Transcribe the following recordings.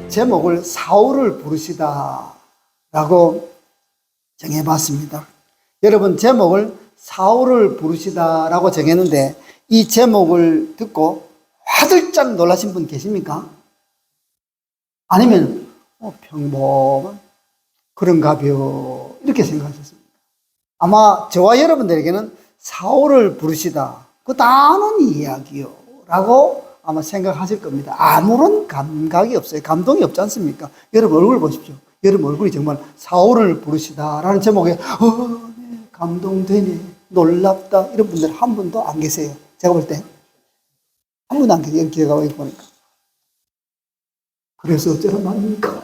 제목을 사울을 부르시다 라고 정해봤습니다. 여러분, 제목을 사울을 부르시다 라고 정했는데 이 제목을 듣고 화들짝 놀라신 분 계십니까? 아니면 평범한 그런가벼 이렇게 생각하셨습니까? 아마 저와 여러분들에게는 사울을 부르시다, 그 단언 이야기요 라고 아마 생각하실 겁니다. 아무런 감각이 없어요. 감동이 없지 않습니까? 여러분 얼굴 보십시오. 여러분 얼굴이 정말 사울을 부르시다 라는 제목에 네, 감동되네, 놀랍다 이런 분들 한 분도 안 계세요. 제가 볼 때 한 분도 안 계세요. 기회가 보니까. 그래서 어쩌란 말입니까?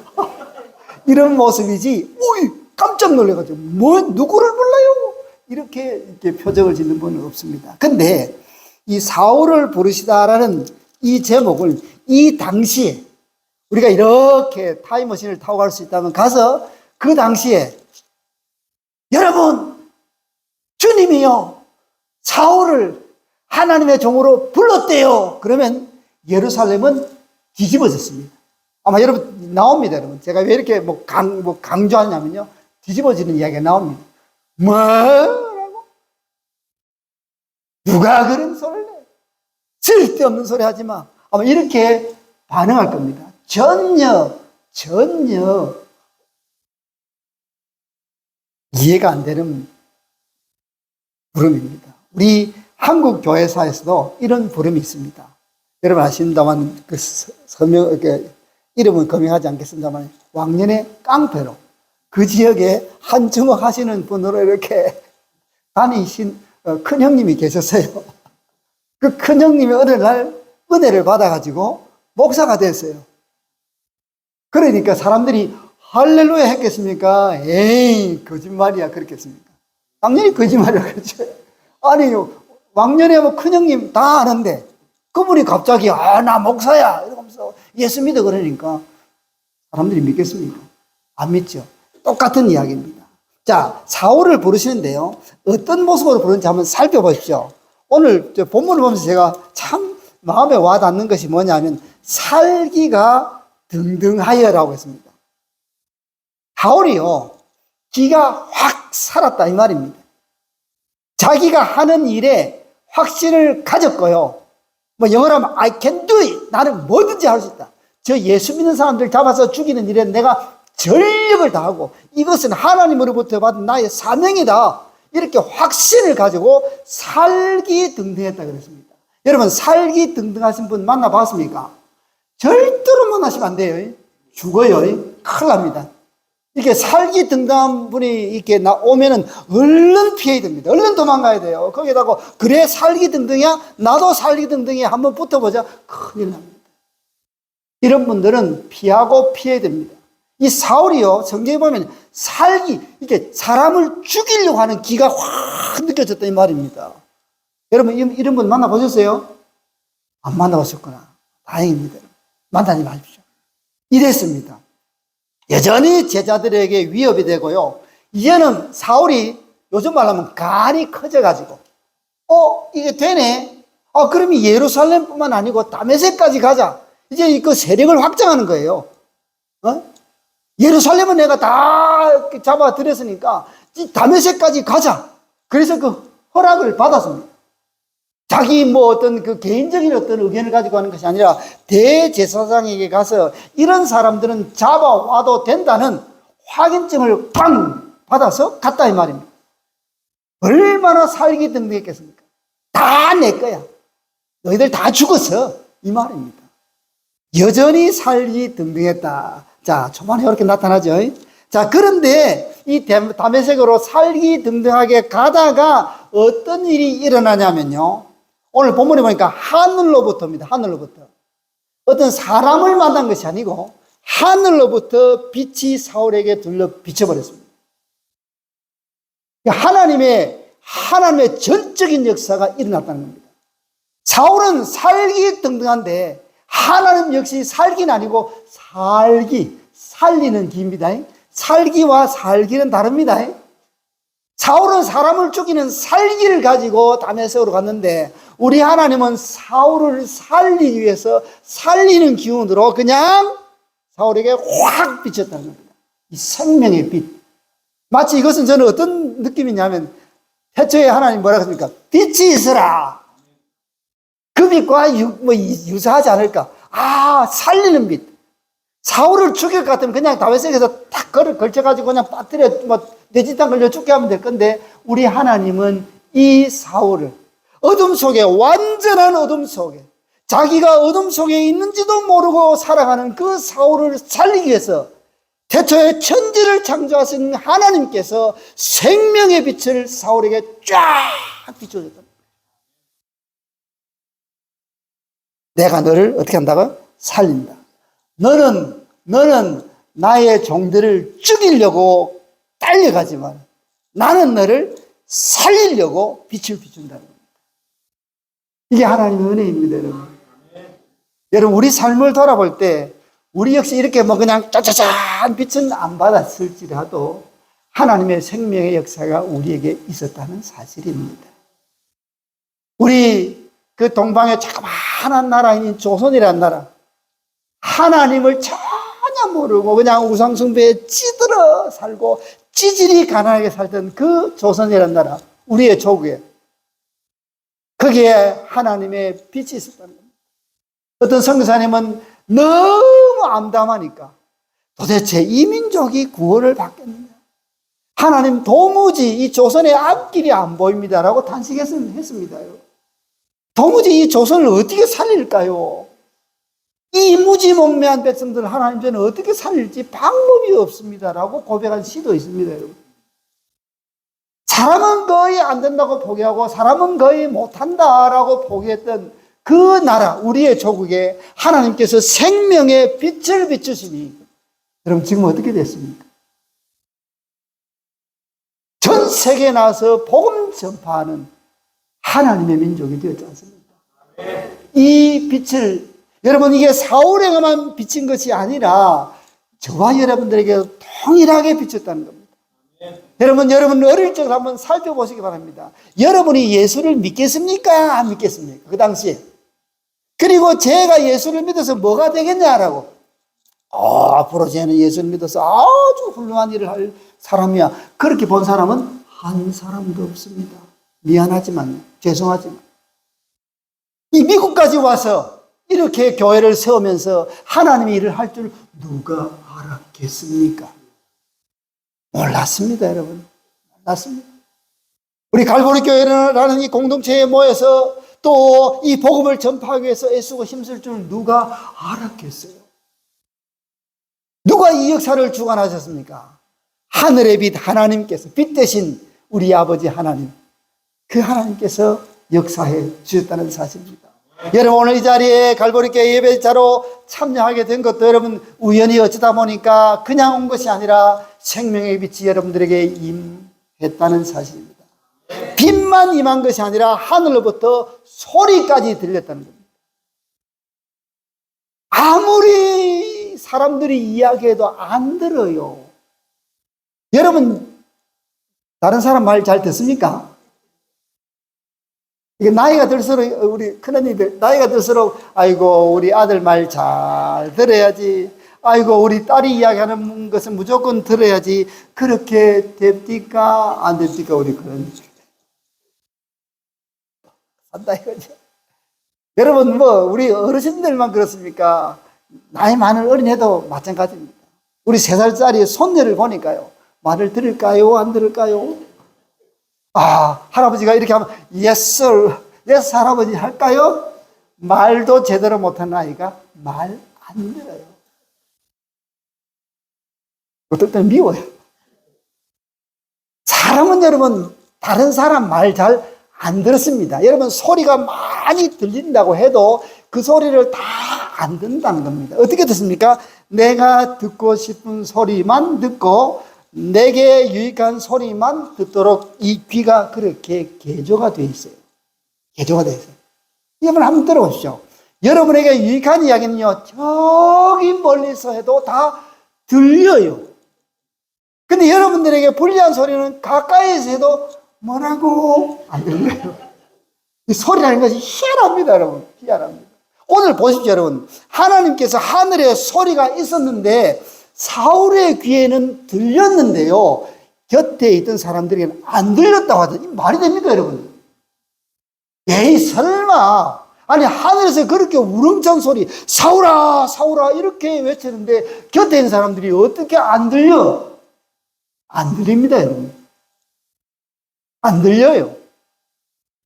이런 모습이지, 오이, 깜짝 놀래가지고, 누구를 몰라요? 이렇게 표정을 짓는 분은 없습니다. 근데, 이 사울을 부르시다라는 이 제목을 이 당시에, 우리가 이렇게 타임머신을 타고 갈 수 있다면 가서 그 당시에, 여러분, 주님이요, 사울을 하나님의 종으로 불렀대요. 그러면 예루살렘은 뒤집어졌습니다. 아마 여러분 나옵니다, 여러분. 제가 왜 이렇게 강조하냐면요, 뒤집어지는 이야기가 나옵니다. 뭐라고? 누가 그런 소리를 해? 쓸데없는 소리 하지 마. 아마 이렇게 반응할 겁니다. 전혀 이해가 안 되는 부름입니다. 우리 한국 교회사에서도 이런 부름이 있습니다. 여러분 아십니다만 그 이름은 거명하지 않겠습니다만 왕년의 깡패로 그 지역에 한 주먹 하시는 분으로 이렇게 다니신 큰 형님이 계셨어요. 그 큰 형님이 어느 날 은혜를 받아가지고 목사가 됐어요. 그러니까 사람들이 할렐루야 했겠습니까? 에이, 거짓말이야 그렇겠습니까? 당연히 거짓말이야 그렇죠. 아니 왕년에 큰 형님 다 아는데 그분이 갑자기 나 목사야 이러면서 예수 믿어 그러니까 사람들이 믿겠습니까? 안 믿죠. 똑같은 이야기입니다. 자, 사울을 부르시는데요, 어떤 모습으로 부르는지 한번 살펴보십시오. 오늘 본문을 보면서 제가 참 마음에 와닿는 것이 뭐냐면 살기가 등등하여라고 했습니다. 사울이요, 기가 확 살았다 이 말입니다. 자기가 하는 일에 확신을 가졌고요, 영어로 하면 I can do it. 나는 뭐든지 할 수 있다. 저 예수 믿는 사람들 잡아서 죽이는 일에 내가 전력을 다하고 이것은 하나님으로부터 받은 나의 사명이다. 이렇게 확신을 가지고 살기등등했다 그랬습니다. 여러분 살기등등하신 분 만나봤습니까? 절대로 만나시면 안 돼요. 죽어요. 큰일 납니다. 이렇게 살기등등한 분이 이렇게 오면은 얼른 피해야 됩니다. 얼른 도망가야 돼요. 거기다가 그래 살기등등이야? 나도 살기등등이야. 한번 붙어보자. 큰일 납니다. 이런 분들은 피하고 피해야 됩니다. 이 사울이요, 성경에 보면 이렇게 사람을 죽이려고 하는 기가 확 느껴졌다 이 말입니다. 여러분 이런 분 만나보셨어요? 안 만나보셨구나. 다행입니다. 만나지 마십시오. 이랬습니다. 여전히 제자들에게 위협이 되고요, 이제는 사울이 요즘 말하면 간이 커져가지고 이게 되네. 그러면 예루살렘뿐만 아니고 다메섹까지 가자. 이제 그 세력을 확장하는 거예요. 예루살렘은 내가 다 잡아들였으니까 다메섹까지 가자. 그래서 그 허락을 받았습니다. 자기 어떤 그 개인적인 어떤 의견을 가지고 하는 것이 아니라 대제사장에게 가서 이런 사람들은 잡아와도 된다는 확인증을 꽝 받아서 갔다 이 말입니다. 얼마나 살기등등했겠습니까? 다 내 거야. 너희들 다 죽었어. 이 말입니다. 여전히 살기등등했다. 자, 초반에 이렇게 나타나죠. 자, 그런데 이 다메섹으로 살기등등하게 가다가 어떤 일이 일어나냐면요, 오늘 본문에 보니까 하늘로부터입니다. 하늘로부터. 어떤 사람을 만난 것이 아니고 하늘로부터 빛이 사울에게 둘러 비춰버렸습니다. 하나님의 전적인 역사가 일어났다는 겁니다. 사울은 살기등등한데 하나님 역시 살기는 아니고 살리는 기입니다. 살기와 살기는 다릅니다. 사울은 사람을 죽이는 살기를 가지고 다메섹으로 갔는데 우리 하나님은 사울을 살리기 위해서 살리는 기운으로 그냥 사울에게 확 비쳤다는 겁니다. 이 생명의 빛. 마치 이것은 저는 어떤 느낌이냐면 태초에 하나님 뭐라고 했습니까? 빛이 있으라. 그 빛과 유사하지 않을까? 살리는 빛. 사울을 죽일 것 같으면 그냥 다윗에게서 딱 걸쳐가지고 그냥 빠뜨려, 내지땅 걸려 죽게 하면 될 건데, 우리 하나님은 이 사울을 어둠 속에, 완전한 어둠 속에, 자기가 어둠 속에 있는지도 모르고 살아가는 그 사울을 살리기 위해서 태초에 천지를 창조하신 하나님께서 생명의 빛을 사울에게 쫙 비춰줬다. 내가 너를 어떻게 한다고? 살린다. 너는 나의 종들을 죽이려고 달려가지만 나는 너를 살리려고 빛을 비춘다는 겁니다. 이게 하나님의 은혜입니다, 여러분. 여러분, 우리 삶을 돌아볼 때 우리 역시 이렇게 그냥 짜자잔 빛은 안 받았을지라도 하나님의 생명의 역사가 우리에게 있었다는 사실입니다. 우리 그 동방의 자그마한 나라인 조선이라는 나라, 하나님을 전혀 모르고 그냥 우상숭배에 찌들어 살고 찌질이 가난하게 살던 그 조선이라는 나라, 우리의 조국에, 거기에 하나님의 빛이 있었다는 겁니다. 어떤 선교사님은 너무 암담하니까 도대체 이 민족이 구원을 받겠느냐, 하나님 도무지 이 조선의 앞길이 안 보입니다라고 탄식했습니다. 도무지 이 조선을 어떻게 살릴까요? 이 무지몽매한 백성들을 하나님 전에 어떻게 살릴지 방법이 없습니다라고 고백한 시도 있습니다, 여러분. 사람은 거의 안 된다고 포기하고 사람은 거의 못한다라고 포기했던 그 나라, 우리의 조국에 하나님께서 생명의 빛을 비추시니 여러분 지금 어떻게 됐습니까? 전 세계에 나와서 복음 전파하는 하나님의 민족이 되었지 않습니까? 이 빛을, 여러분, 이게 사울에게만 비친 것이 아니라 저와 여러분들에게 동일하게 비쳤다는 겁니다. 여러분 어릴 적을 한번 살펴보시기 바랍니다. 여러분이 예수를 믿겠습니까? 안 믿겠습니까? 그 당시에. 그리고 제가 예수를 믿어서 뭐가 되겠냐라고. 앞으로 쟤는 예수를 믿어서 아주 훌륭한 일을 할 사람이야. 그렇게 본 사람은 한 사람도 없습니다. 미안하지만, 죄송하지만. 이 미국까지 와서 이렇게 교회를 세우면서 하나님의 일을 할 줄 누가 알았겠습니까? 몰랐습니다, 여러분. 몰랐습니다. 우리 갈보리 교회라는 이 공동체에 모여서 또 이 복음을 전파하기 위해서 애쓰고 힘쓸 줄 누가 알았겠어요? 누가 이 역사를 주관하셨습니까? 하늘의 빛 하나님께서, 빛 대신 우리 아버지 하나님, 그 하나님께서 역사해 주셨다는 사실입니다. 여러분, 오늘 이 자리에 갈보리교회 예배자로 참여하게 된 것도 여러분 우연히 어쩌다 보니까 그냥 온 것이 아니라 생명의 빛이 여러분들에게 임했다는 사실입니다. 빛만 임한 것이 아니라 하늘로부터 소리까지 들렸다는 겁니다. 아무리 사람들이 이야기해도 안 들어요. 여러분, 다른 사람 말 잘 듣습니까? 이게 나이가 들수록, 우리 큰언니들, 나이가 들수록, 아이고, 우리 아들 말 잘 들어야지. 아이고, 우리 딸이 이야기하는 것은 무조건 들어야지. 그렇게 됩니까? 안 됩니까? 우리 큰언니. 산다 이거죠. 여러분, 우리 어르신들만 그렇습니까? 나이 많은 어린애도 마찬가지입니다. 우리 3살짜리 손녀를 보니까요. 말을 들을까요? 안 들을까요? 할아버지가 이렇게 하면 yes sir, yes 할아버지 할까요? 말도 제대로 못하는 아이가 말 안 들어요. 어떨 때는 미워요. 사람은 여러분 다른 사람 말 잘 안 들었습니다. 여러분 소리가 많이 들린다고 해도 그 소리를 다 안 듣는다는 겁니다. 어떻게 듣습니까? 내가 듣고 싶은 소리만 듣고 내게 유익한 소리만 듣도록 이 귀가 그렇게 개조가 되어 있어요. 개조가 되어 있어요. 여러분 한번 들어보십시오. 여러분에게 유익한 이야기는요, 저기 멀리서 해도 다 들려요. 근데 여러분들에게 불리한 소리는 가까이서 해도 뭐라고 안 들려요. 이 소리라는 것이 희한합니다, 여러분. 희한합니다. 오늘 보십시오, 여러분. 하나님께서 하늘에 소리가 있었는데 사울의 귀에는 들렸는데요, 곁에 있던 사람들에게는 안 들렸다고 하더니 말이 됩니까, 여러분? 에이, 설마. 아니, 하늘에서 그렇게 우렁찬 소리, 사울아, 사울아, 이렇게 외치는데 곁에 있는 사람들이 어떻게 안 들려? 안 들립니다, 여러분. 안 들려요.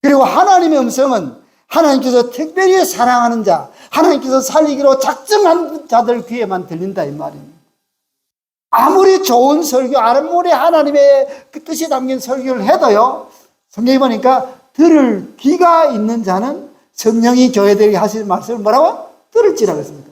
그리고 하나님의 음성은 하나님께서 특별히 사랑하는 자, 하나님께서 살리기로 작정한 자들 귀에만 들린다, 이 말입니다. 아무리 좋은 설교, 아무리 하나님의 그 뜻이 담긴 설교를 해도요, 성경에 보니까 들을 귀가 있는 자는 성령이 교회들에게 하시는 말씀을 뭐라고? 들을지라고 했습니다.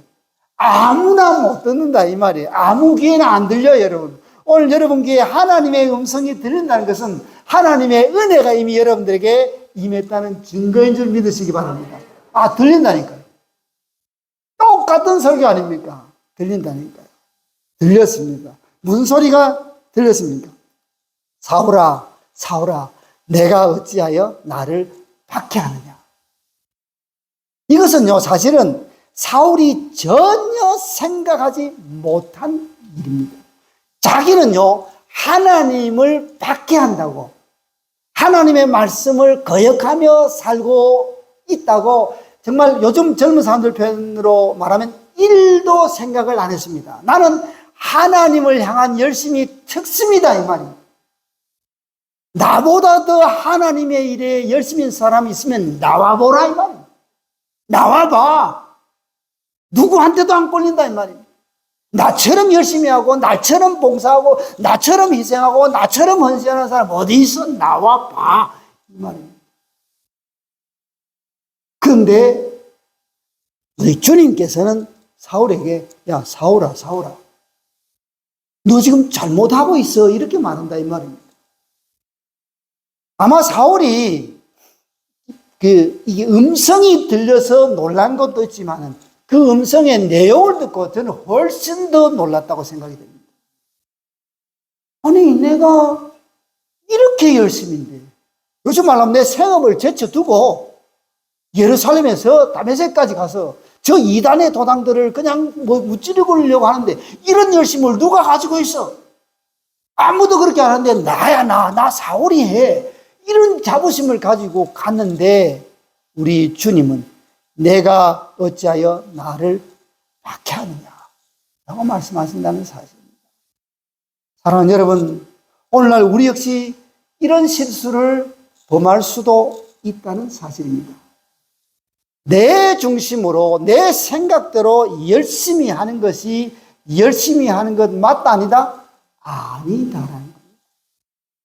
아무나 못 듣는다, 이 말이에요. 아무 귀에는 안 들려요, 여러분. 오늘 여러분 귀에 하나님의 음성이 들린다는 것은 하나님의 은혜가 이미 여러분들에게 임했다는 증거인 줄 믿으시기 바랍니다. 아, 들린다니까요. 똑같은 설교 아닙니까? 들린다니까요. 들렸습니다. 무슨 소리가 들렸습니까? 사울아, 사울아, 내가 어찌하여 나를 박해하느냐. 이것은요, 사실은 사울이 전혀 생각하지 못한 일입니다. 자기는요, 하나님을 박해한다고, 하나님의 말씀을 거역하며 살고 있다고, 정말 요즘 젊은 사람들 표현으로 말하면 1도 생각을 안 했습니다. 나는 하나님을 향한 열심이 특습니다, 이 말입니다. 나보다 더 하나님의 일에 열심인 사람이 있으면 나와보라, 이 말입니다. 나와봐. 누구한테도 안 걸린다, 이 말입니다. 나처럼 열심히 하고, 나처럼 봉사하고, 나처럼 희생하고, 나처럼 헌신하는 사람 어디 있어? 나와봐, 이 말입니다. 그런데 우리 주님께서는 사울에게, 야, 사울아, 사울아, 너 지금 잘못하고 있어, 이렇게 말한다, 이 말입니다. 아마 사울이 이게 음성이 들려서 놀란 것도 있지만은 그 음성의 내용을 듣고 저는 훨씬 더 놀랐다고 생각이 됩니다. 아니, 내가 이렇게 열심인데, 요즘 말하면 내 생업을 제쳐두고 예루살렘에서 다메섹까지 가서 저 이단의 도당들을 그냥 무찌르려고 하는데 이런 열심을 누가 가지고 있어? 아무도 그렇게 안 하는데 나야, 나 사울이 해. 이런 자부심을 가지고 갔는데 우리 주님은 내가 어찌하여 나를 박해하느냐 라고 말씀하신다는 사실입니다. 사랑하는 여러분, 오늘날 우리 역시 이런 실수를 범할 수도 있다는 사실입니다. 내 중심으로 내 생각대로 열심히 하는 것이 열심히 하는 것 맞다, 아니다? 아니다라는 겁니다.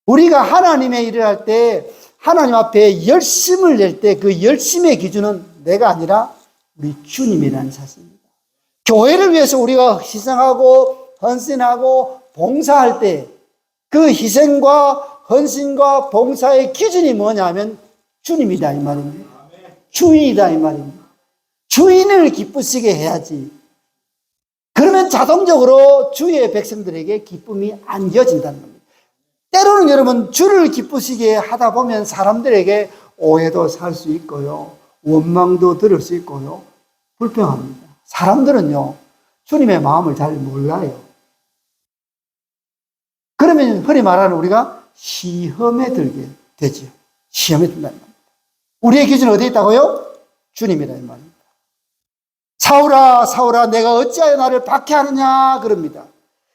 우리가 하나님의 일을 할 때 하나님 앞에 열심을 낼 때 그 열심의 기준은 내가 아니라 우리 주님이라는 사실입니다. 교회를 위해서 우리가 희생하고 헌신하고 봉사할 때 그 희생과 헌신과 봉사의 기준이 뭐냐면 주님이다, 이 말입니다. 주인이다, 이 말입니다. 주인을 기쁘시게 해야지. 그러면 자동적으로 주의 백성들에게 기쁨이 안겨진다는 겁니다. 때로는 여러분, 주를 기쁘시게 하다 보면 사람들에게 오해도 살 수 있고요, 원망도 들을 수 있고요, 불평합니다. 사람들은요, 주님의 마음을 잘 몰라요. 그러면 흔히 말하는 우리가 시험에 들게 되죠. 시험에 든다는 겁니다. 우리의 기준은 어디에 있다고요? 주님이라는 말입니다. 사울아, 사울아, 내가 어찌하여 나를 박해하느냐 그럽니다.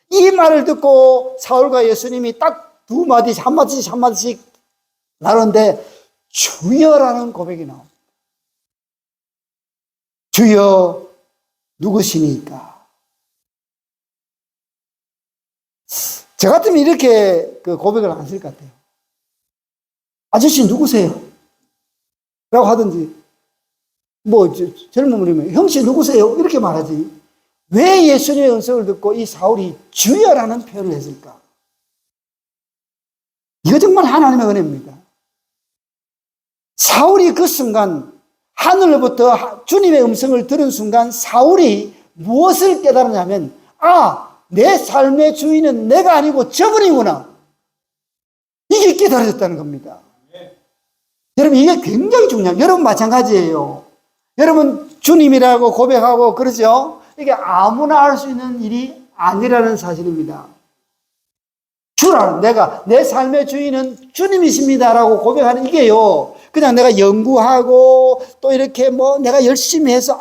이 말을 듣고 사울과 예수님이 딱 두 마디씩, 한마디씩 한마디씩 나누는데 주여라는 고백이 나옵니다. 주여 누구시니까? 저 같으면 이렇게 그 고백을 안 했을 것 같아요. 아저씨 누구세요? 라고 하든지, 젊은 분이면 형씨 누구세요? 이렇게 말하지. 왜 예수님의 음성을 듣고 이 사울이 주여라는 표현을 했을까? 이거 정말 하나님의 은혜입니다. 사울이 그 순간 하늘로부터 주님의 음성을 들은 순간 사울이 무엇을 깨달았냐면, 아, 내 삶의 주인은 내가 아니고 저분이구나. 이게 깨달아졌다는 겁니다. 여러분, 이게 굉장히 중요해요. 여러분 마찬가지예요. 여러분 주님이라고 고백하고 그러죠. 이게 아무나 할 수 있는 일이 아니라는 사실입니다. 주라는, 내가 내 삶의 주인은 주님이십니다라고 고백하는 이게요, 그냥 내가 연구하고 또 이렇게 뭐 내가 열심히 해서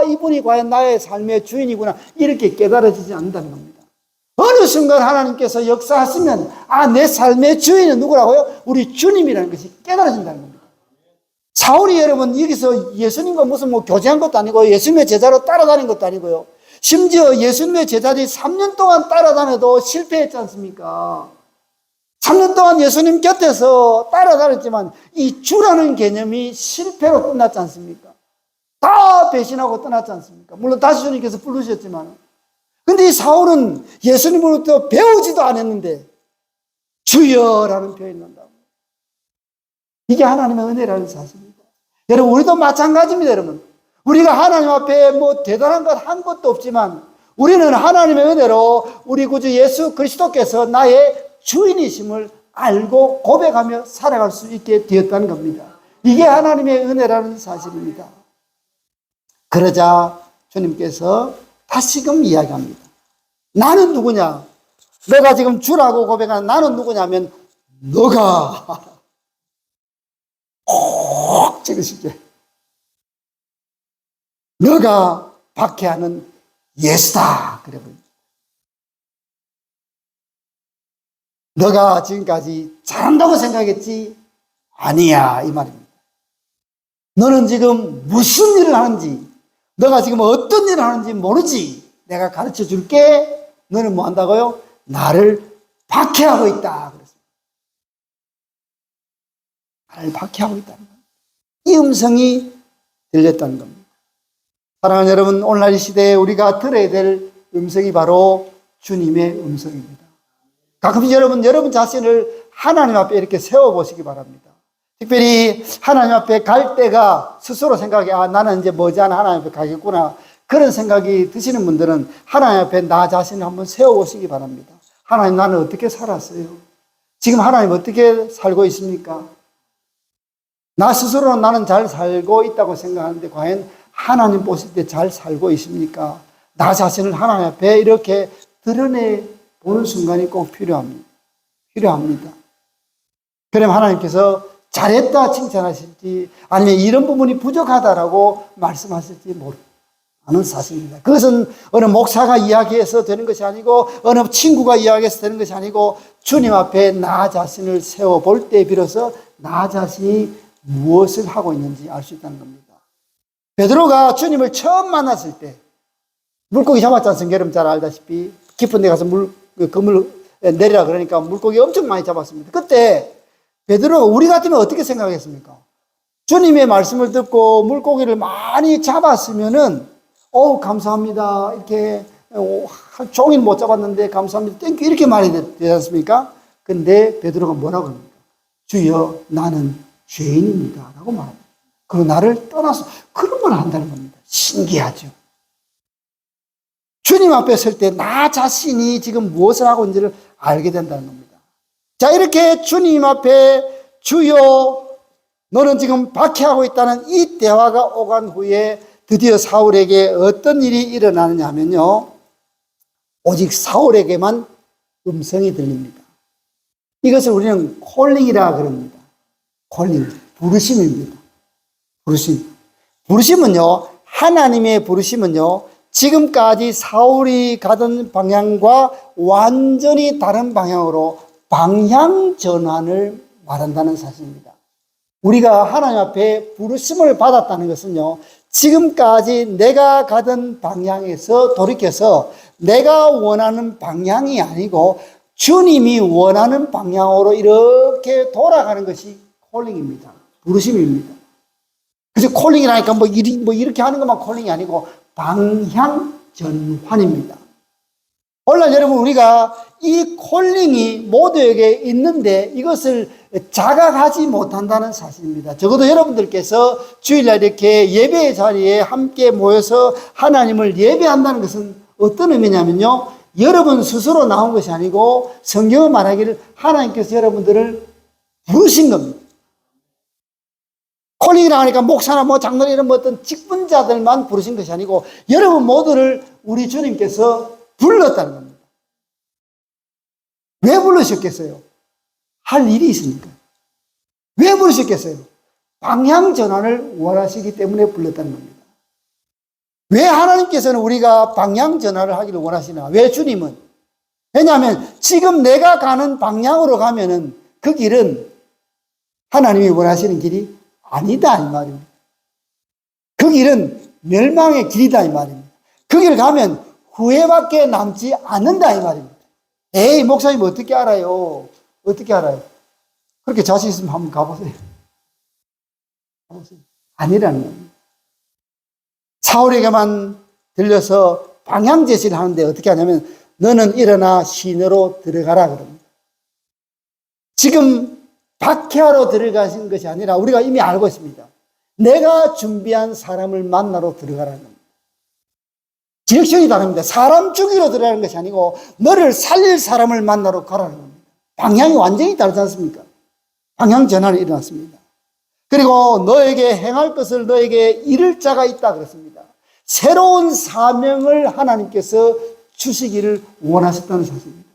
이분이 과연 나의 삶의 주인이구나 이렇게 깨달아지지 않는다는 겁니다. 어느 순간 하나님께서 역사하시면 내 삶의 주인은 누구라고요? 우리 주님이라는 것이 깨달아진다는 겁니다. 사울이 여러분 여기서 예수님과 무슨 뭐 교제한 것도 아니고 예수님의 제자로 따라다닌 것도 아니고요, 심지어 예수님의 제자들이 3년 동안 따라다녀도 실패했지 않습니까? 3년 동안 예수님 곁에서 따라다녔지만 이 주라는 개념이 실패로 끝났지 않습니까? 다 배신하고 떠났지 않습니까? 물론 다시 주님께서 부르셨지만, 근데 이 사울은 예수님으로부터 배우지도 않았는데 주여라는 표현이 난다고. 이게 하나님의 은혜라는 사실입니다. 여러분 우리도 마찬가지입니다. 여러분 우리가 하나님 앞에 뭐 대단한 것 한 것도 없지만 우리는 하나님의 은혜로 우리 구주 예수 그리스도께서 나의 주인이심을 알고 고백하며 살아갈 수 있게 되었다는 겁니다. 이게 하나님의 은혜라는 사실입니다. 그러자 주님께서 다시금 이야기합니다. 나는 누구냐? 내가 지금 주라고 고백하는 나는 누구냐면 너가 꼭 찍으시게, 너가 박해하는 예수다. 그래 보입니다. 너가 지금까지 잘한다고 생각했지? 아니야, 이 말입니다. 너는 지금 무슨 일을 하는지, 너가 지금 어떤 일을 하는지 모르지? 내가 가르쳐 줄게. 너는 뭐 한다고요? 나를 박해하고 있다. 그랬습니다. 나를 박해하고 있다는 겁니다. 이 음성이 들렸다는 겁니다. 사랑하는 여러분, 오늘날 이 시대에 우리가 들어야 될 음성이 바로 주님의 음성입니다. 가끔씩 여러분 자신을 하나님 앞에 이렇게 세워보시기 바랍니다. 특별히 하나님 앞에 갈 때가 스스로 생각해, 나는 이제 머지않아 하나님 앞에 가겠구나, 그런 생각이 드시는 분들은 하나님 앞에 나 자신을 한번 세워보시기 바랍니다. 하나님, 나는 어떻게 살았어요? 지금 하나님 어떻게 살고 있습니까? 나 스스로는 나는 잘 살고 있다고 생각하는데 과연 하나님 보실 때 잘 살고 있습니까? 나 자신을 하나님 앞에 이렇게 드러내 보는 순간이 꼭 필요합니다. 그럼 하나님께서 잘했다 칭찬하실지 아니면 이런 부분이 부족하다라고 말씀하실지 모르는 사실입니다. 그것은 어느 목사가 이야기해서 되는 것이 아니고 어느 친구가 이야기해서 되는 것이 아니고 주님 앞에 나 자신을 세워볼 때 비로소 나 자신이 무엇을 하고 있는지 알 수 있다는 겁니다. 베드로가 주님을 처음 만났을 때 물고기 잡았지 않습니까? 여러분 잘 알다시피 깊은 데 가서 그물 내리라 그러니까 물고기 엄청 많이 잡았습니다. 그때 베드로가 우리 같으면 어떻게 생각했습니까? 주님의 말씀을 듣고 물고기를 많이 잡았으면은 감사합니다. 이렇게 종일 못 잡았는데 감사합니다. 땡큐 이렇게 말이 되지 않습니까? 근데 베드로가 뭐라고 합니까? 주여 나는 죄인입니다 라고 말합니다. 그리고 나를 떠나서 그런 걸 한다는 겁니다. 신기하죠. 주님 앞에 설 때 나 자신이 지금 무엇을 하고 있는지를 알게 된다는 겁니다. 자, 이렇게 주님 앞에 주여 너는 지금 박해하고 있다는 이 대화가 오간 후에 드디어 사울에게 어떤 일이 일어나느냐 하면요, 오직 사울에게만 음성이 들립니다. 이것을 우리는 콜링이라 그럽니다. 콜링, 부르심입니다. 부르심은요, 하나님의 부르심은요, 지금까지 사울이 가던 방향과 완전히 다른 방향으로 방향 전환을 말한다는 사실입니다. 우리가 하나님 앞에 부르심을 받았다는 것은요, 지금까지 내가 가던 방향에서 돌이켜서 내가 원하는 방향이 아니고 주님이 원하는 방향으로 이렇게 돌아가는 것이 콜링입니다. 부르심입니다. 그래서 콜링이라니까 이렇게 하는 것만 콜링이 아니고 방향 전환입니다. 오늘날 여러분 우리가 이 콜링이 모두에게 있는데 이것을 자각하지 못한다는 사실입니다. 적어도 여러분들께서 주일날 이렇게 예배의 자리에 함께 모여서 하나님을 예배한다는 것은 어떤 의미냐면요, 여러분 스스로 나온 것이 아니고 성경은 말하기를 하나님께서 여러분들을 부르신 겁니다. 콜링이라 하니까 목사나 뭐 장로나 이런 뭐 어떤 직분자들만 부르신 것이 아니고 여러분 모두를 우리 주님께서 불렀다는 겁니다. 왜 부르셨겠어요? 할 일이 있으니까. 왜 부르셨겠어요? 방향 전환을 원하시기 때문에 불렀다는 겁니다. 왜 하나님께서는 우리가 방향 전환을 하기를 원하시나? 왜 주님은? 왜냐하면 지금 내가 가는 방향으로 가면은 그 길은 하나님이 원하시는 길이 아니다 이 말입니다. 그 길은 멸망의 길이다 이 말입니다. 그 길을 가면 후회밖에 남지 않는다 이 말입니다. 에이 목사님 어떻게 알아요? 어떻게 알아요? 그렇게 자신 있으면 한번 가보세요. 아니라는 겁니다. 사울에게만 들려서 방향 제시를 하는데 어떻게 하냐면 너는 일어나 시내로 들어가라 그럽니다. 지금 박해하러 들어가신 것이 아니라 우리가 이미 알고 있습니다. 내가 준비한 사람을 만나러 들어가라는 겁니다. 디렉션이 다릅니다. 사람 죽이러 들어가는 것이 아니고 너를 살릴 사람을 만나러 가라는 겁니다. 방향이 완전히 다르지 않습니까? 방향 전환이 일어났습니다. 그리고 너에게 행할 것을 너에게 이를 자가 있다 그랬습니다. 새로운 사명을 하나님께서 주시기를 원하셨다는 사실입니다.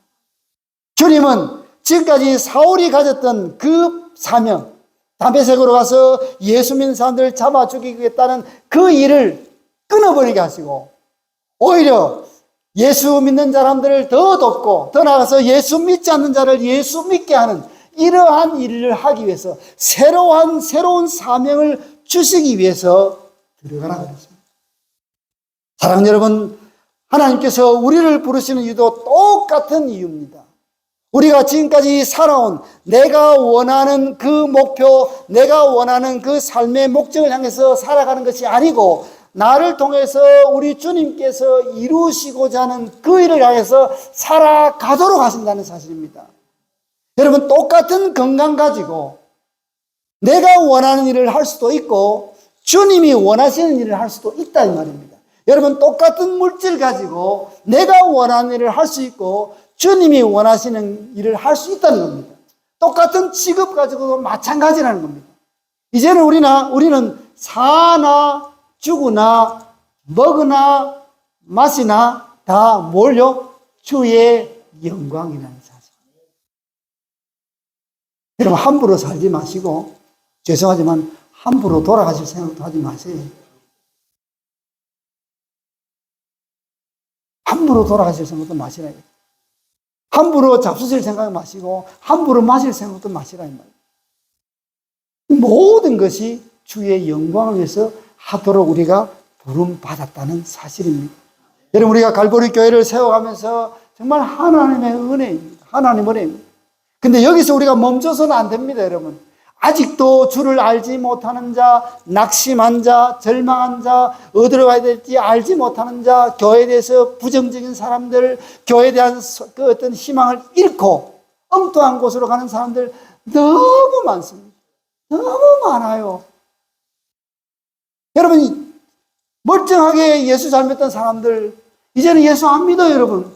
주님은 지금까지 사울이 가졌던 그 사명, 다메섹으로 가서 예수 믿는 사람들을 잡아 죽이겠다는 그 일을 끊어버리게 하시고 오히려 예수 믿는 사람들을 더 돕고 더 나아가서 예수 믿지 않는 자를 예수 믿게 하는 이러한 일을 하기 위해서 새로운 사명을 주시기 위해서 들어가라 그랬습니다. 사랑하는 여러분, 하나님께서 우리를 부르시는 이유도 똑같은 이유입니다. 우리가 지금까지 살아온 내가 원하는 그 목표, 내가 원하는 그 삶의 목적을 향해서 살아가는 것이 아니고 나를 통해서 우리 주님께서 이루시고자 하는 그 일을 향해서 살아가도록 하신다는 사실입니다. 여러분 똑같은 건강 가지고 내가 원하는 일을 할 수도 있고 주님이 원하시는 일을 할 수도 있다 이 말입니다. 여러분 똑같은 물질 가지고 내가 원하는 일을 할 수 있고 주님이 원하시는 일을 할 수 있다는 겁니다. 똑같은 직업 가지고도 마찬가지라는 겁니다. 이제는 우리는 사나 죽으나 먹으나 마시나 다 뭘요? 주의 영광이라는 사실. 여러분 함부로 살지 마시고 죄송하지만 함부로 돌아가실 생각도 하지 마세요. 함부로 돌아가실 생각도 마시라. 함부로 잡수실 생각 마시고 함부로 마실 생각도 마시라 이 말이에요. 모든 것이 주의 영광을 위해서 하도록 우리가 부름받았다는 사실입니다. 여러분 우리가 갈보리 교회를 세워가면서 정말 하나님의 은혜입니다. 하나님의 은혜입니다. 근데 여기서 우리가 멈춰서는 안 됩니다. 여러분 아직도 주를 알지 못하는 자, 낙심한 자, 절망한 자, 어디로 가야 될지 알지 못하는 자, 교회에 대해서 부정적인 사람들, 교회에 대한 그 어떤 희망을 잃고 엉뚱한 곳으로 가는 사람들 너무 많습니다. 너무 많아요. 여러분 멀쩡하게 예수 잘 믿던 사람들 이제는 예수 안 믿어요. 여러분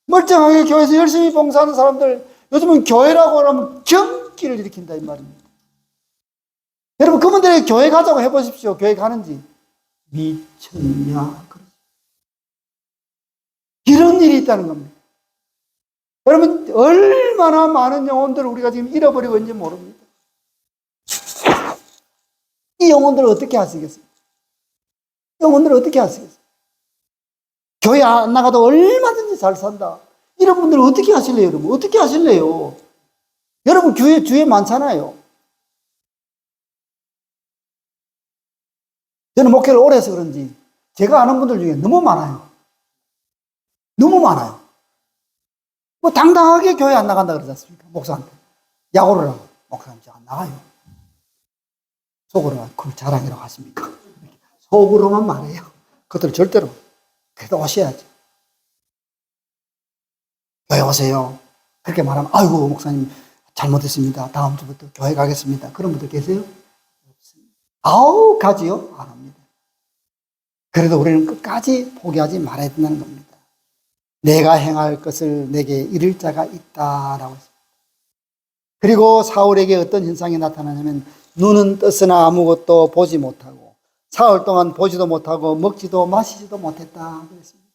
멀쩡하게 교회에서 열심히 봉사하는 사람들 요즘은 교회라고 하면 경기를 일으킨다 이 말입니다. 여러분 그분들이 교회 가자고 해보십시오. 교회 가는지 미쳤냐 이런 일이 있다는 겁니다. 여러분 얼마나 많은 영혼들을 우리가 지금 잃어버리고 있는지 모릅니다. 이 영혼들을 어떻게 하시겠어요? 영혼들을 어떻게 하시겠어요? 교회 안 나가도 얼마든지 잘 산다. 이런 분들 어떻게 하실래요, 여러분? 어떻게 하실래요? 여러분 교회 주위에 많잖아요. 저는 목회를 오래 해서 그런지 제가 아는 분들 중에 너무 많아요. 너무 많아요. 뭐 당당하게 교회 안 나간다 그러지 않습니까? 목사한테. 야고를 하고 목사님 저 안 나가요. 속으로만 그걸 자랑이라고 하십니까? 속으로만 말해요. 그것들 절대로. 그래도 오셔야죠. 교회 오세요. 그렇게 말하면 아이고 목사님 잘못했습니다. 다음 주부터 교회 가겠습니다. 그런 분들 계세요? 아우 가지요? 안 합니다. 그래도 우리는 끝까지 포기하지 말아야 된다는 겁니다. 내가 행할 것을 내게 이를 자가 있다라고 했습니다. 그리고 사울에게 어떤 현상이 나타나냐면 눈은 떴으나 아무것도 보지 못하고 사흘 동안 보지도 못하고 먹지도 마시지도 못했다 그랬습니다.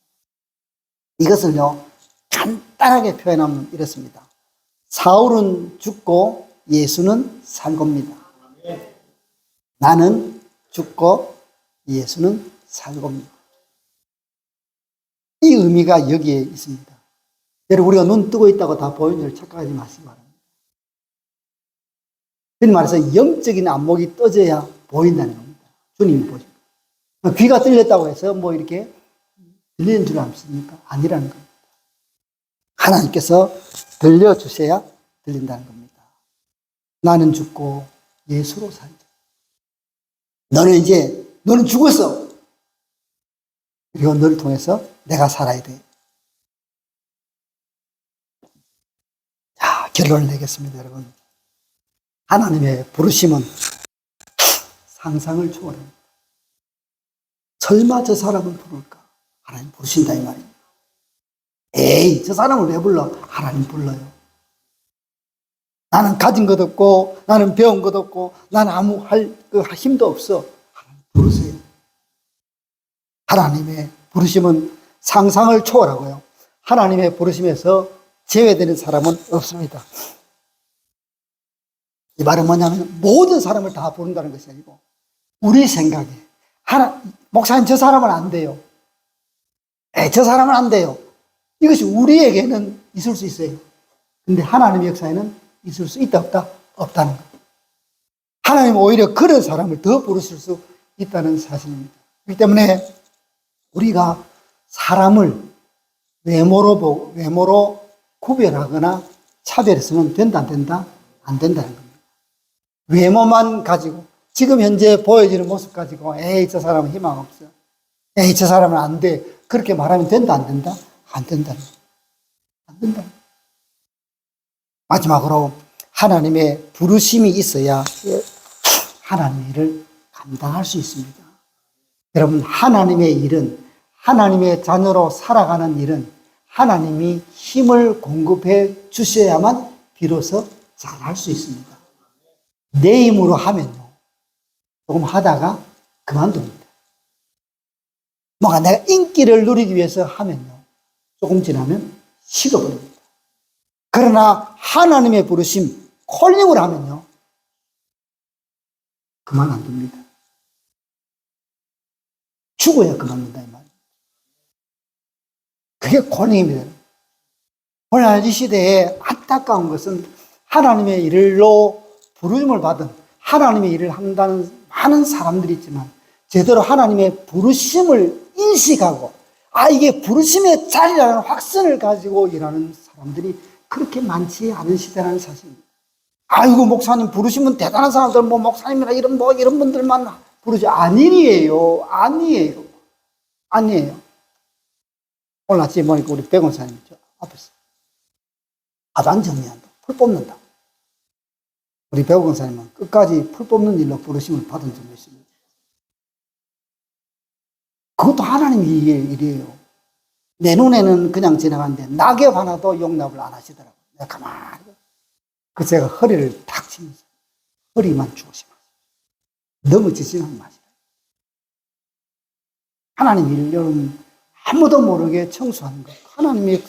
이것을요 간단하게 표현하면 이렇습니다. 사울은 죽고 예수는 산 겁니다. 나는 죽고 예수는 산 겁니다. 이 의미가 여기에 있습니다. 여러분, 우리가 눈 뜨고 있다고 다 보이는 줄 착각하지 마시기 바랍니다. 흔히 말해서 영적인 안목이 떠져야 보인다는 겁니다. 주님이 보시고. 귀가 뚫렸다고 해서 뭐 이렇게 들리는 줄 아십니까? 아니라는 겁니다. 하나님께서 들려주셔야 들린다는 겁니다. 나는 죽고 예수로 살자. 너는 죽었어. 그리고 너를 통해서 내가 살아야 돼. 자, 결론을 내겠습니다, 여러분. 하나님의 부르심은 상상을 초월합니다. 설마 저 사람을 부를까? 하나님 부르신다 이 말입니다. 에이, 저 사람을 왜 불러? 하나님 불러요. 나는 가진 것 없고 나는 배운 것 없고 나는 아무 힘도 없어. 하나님 부르세요. 하나님의 부르심은 상상을 초월하고요. 하나님의 부르심에서 제외되는 사람은 없습니다. 이 말은 뭐냐면 모든 사람을 다 부른다는 것이 아니고 우리 생각에 목사님 저 사람은 안 돼요. 저 사람은 안 돼요. 이것이 우리에게는 있을 수 있어요. 근데 하나님의 역사에는 있을 수 있다 없다? 없다는 거예요. 하나님은 오히려 그런 사람을 더 부르실 수 있다는 사실입니다. 그렇기 때문에 우리가 사람을 외모로 구별하거나 차별해서는 된다 안 된다? 안 된다는 겁니다. 외모만 가지고 지금 현재 보여지는 모습 가지고 에이 저 사람은 희망 없어. 에이 저 사람은 안 돼. 그렇게 말하면 된다 안 된다? 안 된다는 거예요. 안 된다. 마지막으로 하나님의 부르심이 있어야 하나님의 일을 감당할 수 있습니다. 여러분, 하나님의 일은, 하나님의 자녀로 살아가는 일은 하나님이 힘을 공급해 주셔야만 비로소 잘할 수 있습니다. 내 힘으로 하면요, 조금 하다가 그만둡니다. 뭔가 내가 인기를 누리기 위해서 하면요, 조금 지나면 식어버립니다. 그러나 하나님의 부르심, 콜링을 하면요, 그만 안 둡니다. 죽어야 그만둔다 이 말이에요. 그게 콜링입니다. 오늘 이 시대에 안타까운 것은 하나님의 일로 부르심을 받은 하나님의 일을 한다는 많은 사람들이 있지만 제대로 하나님의 부르심을 인식하고 이게 부르심의 자리라는 확신을 가지고 일하는 사람들이 그렇게 많지 않은 시대라는 사실입니다. 아이고 목사님 부르시면 대단한 사람들 목사님이나 이런 분들만 부르지. 아니에요. 오늘 아침에 보니까 우리 백원사님 저 앞에서 하단 정리한다. 풀 뽑는다. 우리 백원사님은 끝까지 풀 뽑는 일로 부르심을 받은 적이 있습니다. 그것도 하나님의 일이에요. 내 눈에는 그냥 지나가는데 낙엽 하나도 용납을 안 하시더라고요. 내가 가만히. 그래서 제가 허리를 탁 치면서 허리만 조심하세요. 너무 지진하지 마시라. 하나님 일은 아무도 모르게 청소하는 것. 하나님의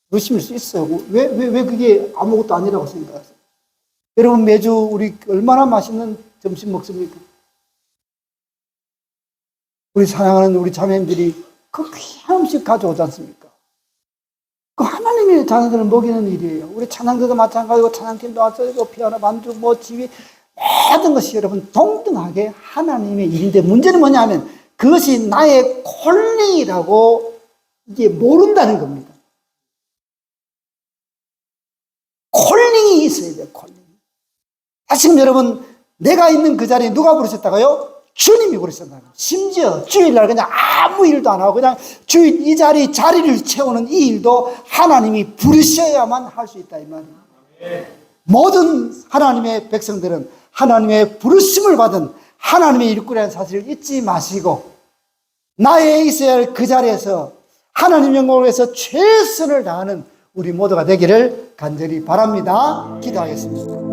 부르심일 수 있어요. 왜 그게 아무것도 아니라고 생각하세요? 여러분 매주 우리 얼마나 맛있는 점심 먹습니까? 우리 사랑하는 우리 자매님들이 그 귀한 음식 가져오지 않습니까? 그 하나님의 자녀들을 먹이는 일이에요. 우리 찬양들도 마찬가지고 찬양팀도 마찬가지고 피아노, 반주, 지휘 모든 것이 여러분 동등하게 하나님의 일인데 문제는 뭐냐면 그것이 나의 콜링이라고 이게 모른다는 겁니다. 콜링이 있어야 돼요. 콜링. 지금 여러분 내가 있는 그 자리에 누가 부르셨다고요? 주님이 부르셨다고요. 심지어 주일날 그냥 아무 일도 안 하고 그냥 주일 이 자리를 채우는 이 일도 하나님이 부르셔야만 할 수 있다 이 말이에요. 모든 하나님의 백성들은 하나님의 부르심을 받은 하나님의 일꾼이라는 사실을 잊지 마시고 나의 있어야 할 그 자리에서 하나님 영광을 위해서 최선을 다하는 우리 모두가 되기를 간절히 바랍니다. 기도하겠습니다.